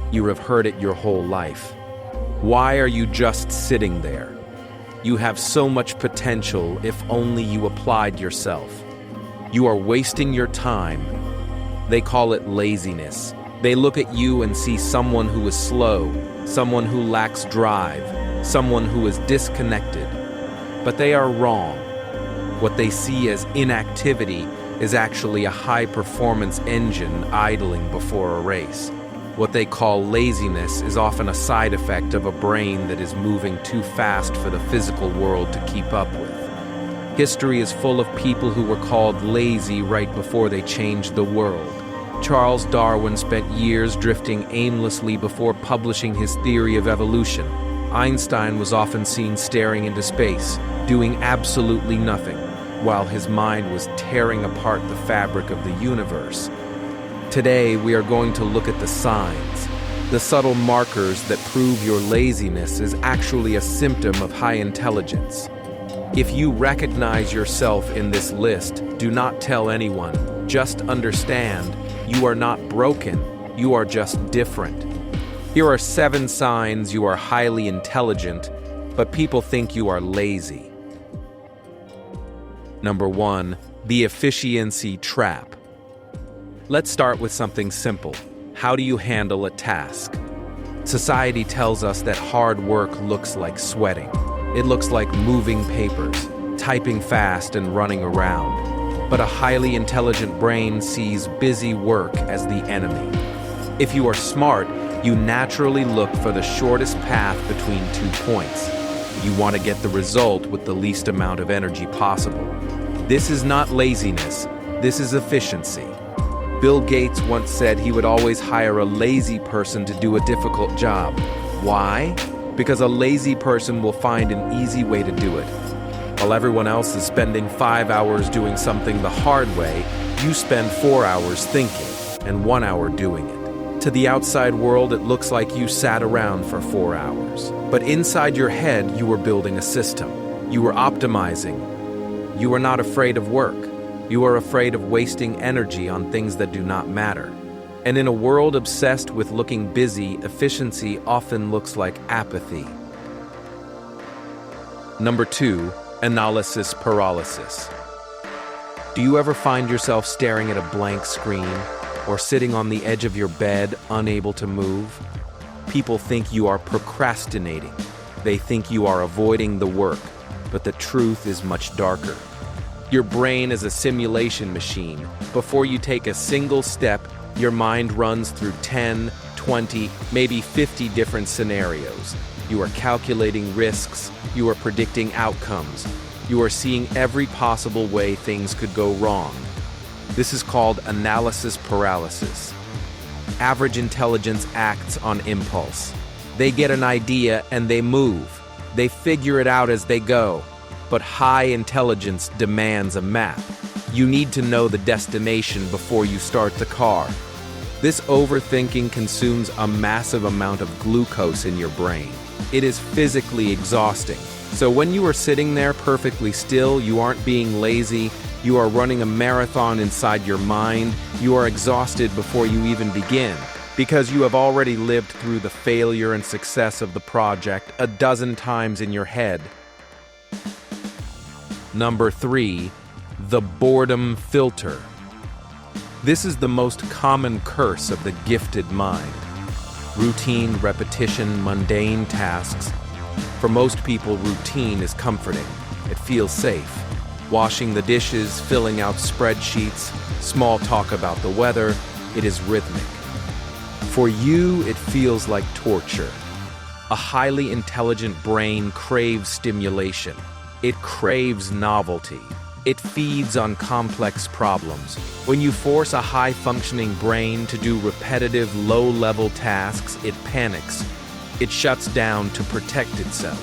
You have heard it your whole life. Why are you just sitting there? You have so much potential if only you applied yourself. You are wasting your time. They call it laziness. They look at you and see someone who is slow, someone who lacks drive, someone who is disconnected. But they are wrong. What they see as inactivity is actually a high-performance engine idling before a race. What they call laziness is often a side effect of a brain that is moving too fast for the physical world to keep up with. History is full of people who were called lazy right before they changed the world. Charles Darwin spent years drifting aimlessly before publishing his theory of evolution. Einstein was often seen staring into space, doing absolutely nothing, while his mind was tearing apart the fabric of the universe. Today, we are going to look at the signs, the subtle markers that prove your laziness is actually a symptom of high intelligence. If you recognize yourself in this list, do not tell anyone. Just understand, you are not broken, you are just different. Here are 7 signs you are highly intelligent, but people think you are lazy. Number 1, the efficiency trap. Let's start with something simple. How do you handle a task? Society tells us that hard work looks like sweating. It looks like moving papers, typing fast and running around. But a highly intelligent brain sees busy work as the enemy. If you are smart, you naturally look for the shortest path between 2 points. You want to get the result with the least amount of energy possible. This is not laziness, this is efficiency. Bill Gates once said he would always hire a lazy person to do a difficult job. Why? Because a lazy person will find an easy way to do it. While everyone else is spending 5 hours doing something the hard way, you spend 4 hours thinking and 1 hour doing it. To the outside world, it looks like you sat around for 4 hours. But inside your head, you were building a system. You were optimizing. You are not afraid of work. You are afraid of wasting energy on things that do not matter. And in a world obsessed with looking busy, efficiency often looks like apathy. Number 2, analysis paralysis. Do you ever find yourself staring at a blank screen or sitting on the edge of your bed, unable to move? People think you are procrastinating. They think you are avoiding the work, but the truth is much darker. Your brain is a simulation machine. Before you take a single step, your mind runs through 10, 20, maybe 50 different scenarios. You are calculating risks. You are predicting outcomes. You are seeing every possible way things could go wrong. This is called analysis paralysis. Average intelligence acts on impulse. They get an idea and they move. They figure it out as they go. But high intelligence demands a map. You need to know the destination before you start the car. This overthinking consumes a massive amount of glucose in your brain. It is physically exhausting. So when you are sitting there perfectly still, you aren't being lazy, you are running a marathon inside your mind, you are exhausted before you even begin, because you have already lived through the failure and success of the project a dozen times in your head. Number 3, the boredom filter. This is the most common curse of the gifted mind. Routine, repetition, mundane tasks. For most people, routine is comforting. It feels safe. Washing the dishes, filling out spreadsheets, small talk about the weather, it is rhythmic. For you, it feels like torture. A highly intelligent brain craves stimulation. It craves novelty. It feeds on complex problems. When you force a high-functioning brain to do repetitive, low-level tasks, it panics. It shuts down to protect itself.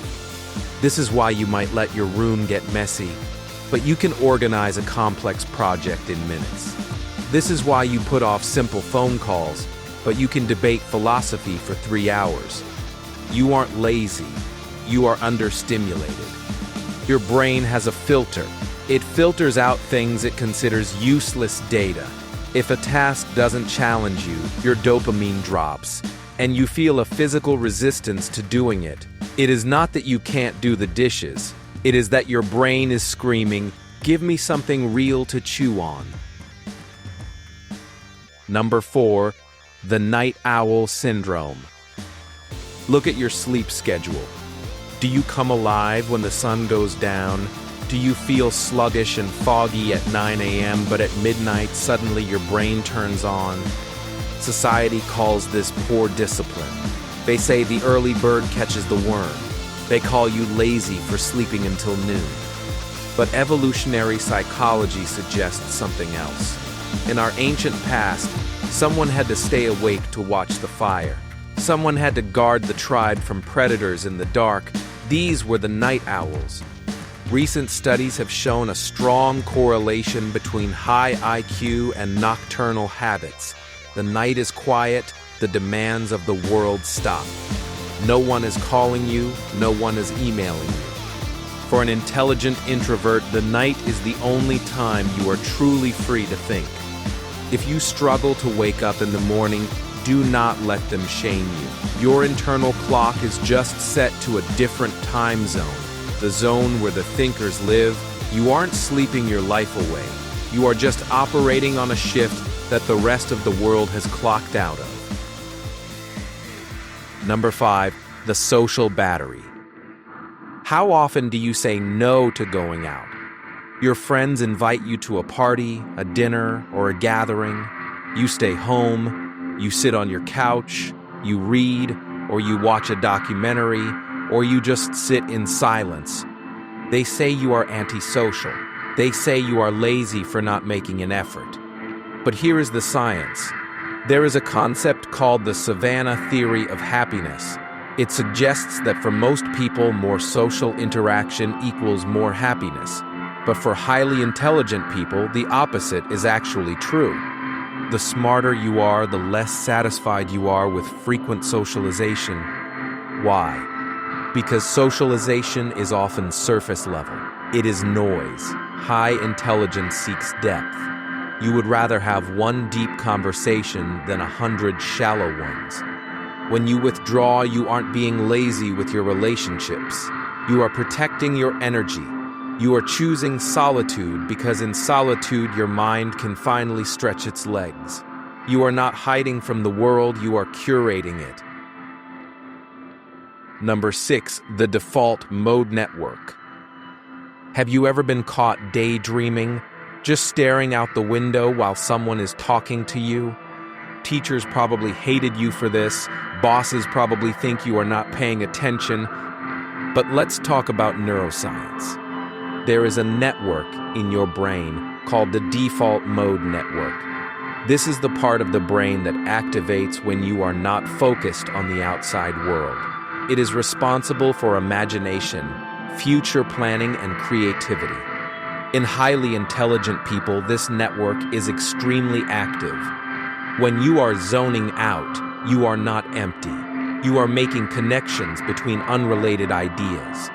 This is why you might let your room get messy, but you can organize a complex project in minutes. This is why you put off simple phone calls, but you can debate philosophy for 3 hours. You aren't lazy. You are understimulated. Your brain has a filter. It filters out things it considers useless data. If a task doesn't challenge you, your dopamine drops. and you feel a physical resistance to doing it, it is not that you can't do the dishes. It is that your brain is screaming, "Give me something real to chew on." Number 4, the night owl syndrome. Look at your sleep schedule. Do you come alive when the sun goes down? Do you feel sluggish and foggy at 9 a.m., but at midnight suddenly your brain turns on? Society calls this poor discipline. They say the early bird catches the worm. They call you lazy for sleeping until noon. But evolutionary psychology suggests something else. In our ancient past, someone had to stay awake to watch the fire. Someone had to guard the tribe from predators in the dark. These were the night owls. Recent studies have shown a strong correlation between high IQ and nocturnal habits. The night is quiet, the demands of the world stop. No one is calling you, no one is emailing you. For an intelligent introvert, the night is the only time you are truly free to think. If you struggle to wake up in the morning, do not let them shame you. Your internal clock is just set to a different time zone, the zone where the thinkers live. You aren't sleeping your life away. You are just operating on a shift that the rest of the world has clocked out of. Number 5, the social battery. How often do you say no to going out? Your friends invite you to a party, a dinner, or a gathering. You stay home, you sit on your couch, you read, or you watch a documentary, or you just sit in silence. They say you are antisocial. They say you are lazy for not making an effort. But here is the science. There is a concept called the Savannah theory of happiness. It suggests that for most people, more social interaction equals more happiness. But for highly intelligent people, the opposite is actually true. The smarter you are, the less satisfied you are with frequent socialization. Why? Because socialization is often surface level. It is noise. High intelligence seeks depth. You would rather have one deep conversation than 100 shallow ones. When you withdraw, you aren't being lazy with your relationships. You are protecting your energy. You are choosing solitude because in solitude your mind can finally stretch its legs. You are not hiding from the world, you are curating it. Number 6, the default mode network. Have you ever been caught daydreaming, just staring out the window while someone is talking to you? Teachers probably hated you for this. Bosses probably think you are not paying attention. But let's talk about neuroscience. There is a network in your brain called the default mode network. This is the part of the brain that activates when you are not focused on the outside world. It is responsible for imagination, future planning, and creativity. In highly intelligent people, this network is extremely active. When you are zoning out, you are not empty. You are making connections between unrelated ideas.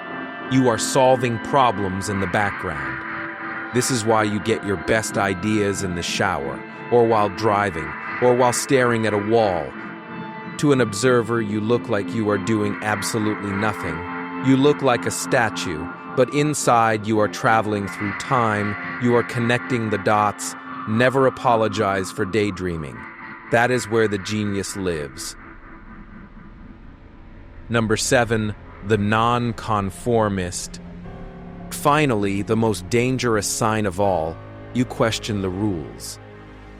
You are solving problems in the background. This is why you get your best ideas in the shower, or while driving, or while staring at a wall. To an observer, you look like you are doing absolutely nothing. You look like a statue, but inside you are traveling through time, you are connecting the dots. Never apologize for daydreaming. That is where the genius lives. Number 7, the Non-Conformist. Finally, the most dangerous sign of all, you question the rules.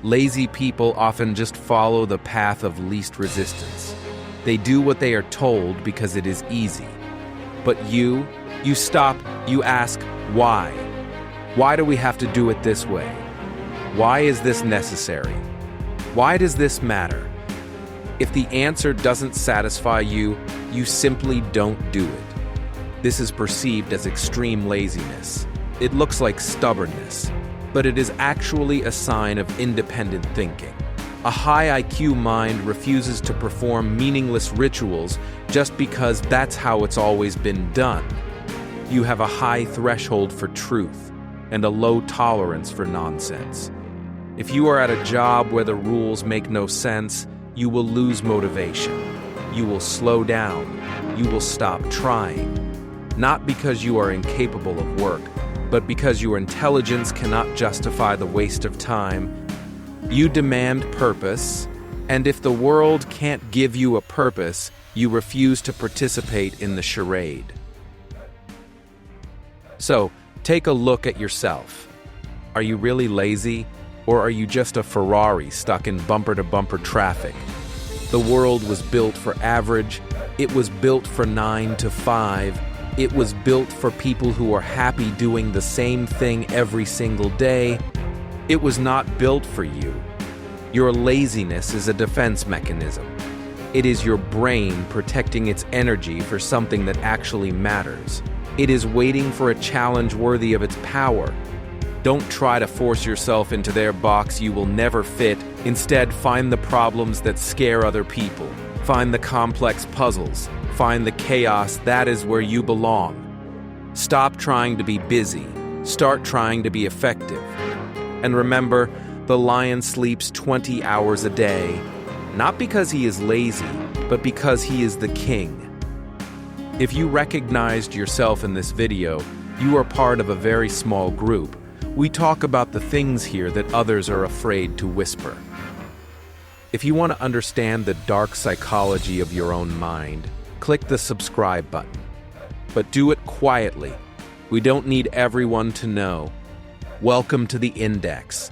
Lazy people often just follow the path of least resistance. They do what they are told because it is easy. But you stop, you ask, why? Why do we have to do it this way? Why is this necessary? Why does this matter? If the answer doesn't satisfy you, you simply don't do it. This is perceived as extreme laziness. It looks like stubbornness, but it is actually a sign of independent thinking. A high IQ mind refuses to perform meaningless rituals just because that's how it's always been done. You have a high threshold for truth and a low tolerance for nonsense. If you are at a job where the rules make no sense, you will lose motivation. You will slow down. You will stop trying. Not because you are incapable of work, but because your intelligence cannot justify the waste of time. You demand purpose, and if the world can't give you a purpose, you refuse to participate in the charade. So, take a look at yourself. Are you really lazy, or are you just a Ferrari stuck in bumper-to-bumper traffic? The world was built for average. It was built for 9 to 5. It was built for people who are happy doing the same thing every single day. It was not built for you. Your laziness is a defense mechanism. It is your brain protecting its energy for something that actually matters. It is waiting for a challenge worthy of its power. Don't try to force yourself into their box. You will never fit. Instead, find the problems that scare other people. Find the complex puzzles. Find the chaos. That is where you belong. Stop trying to be busy. Start trying to be effective. And remember, the lion sleeps 20 hours a day, not because he is lazy, but because he is the king. If you recognized yourself in this video, you are part of a very small group. We talk about the things here that others are afraid to whisper. If you want to understand the dark psychology of your own mind, click the subscribe button. But do it quietly. We don't need everyone to know. Welcome to the Index.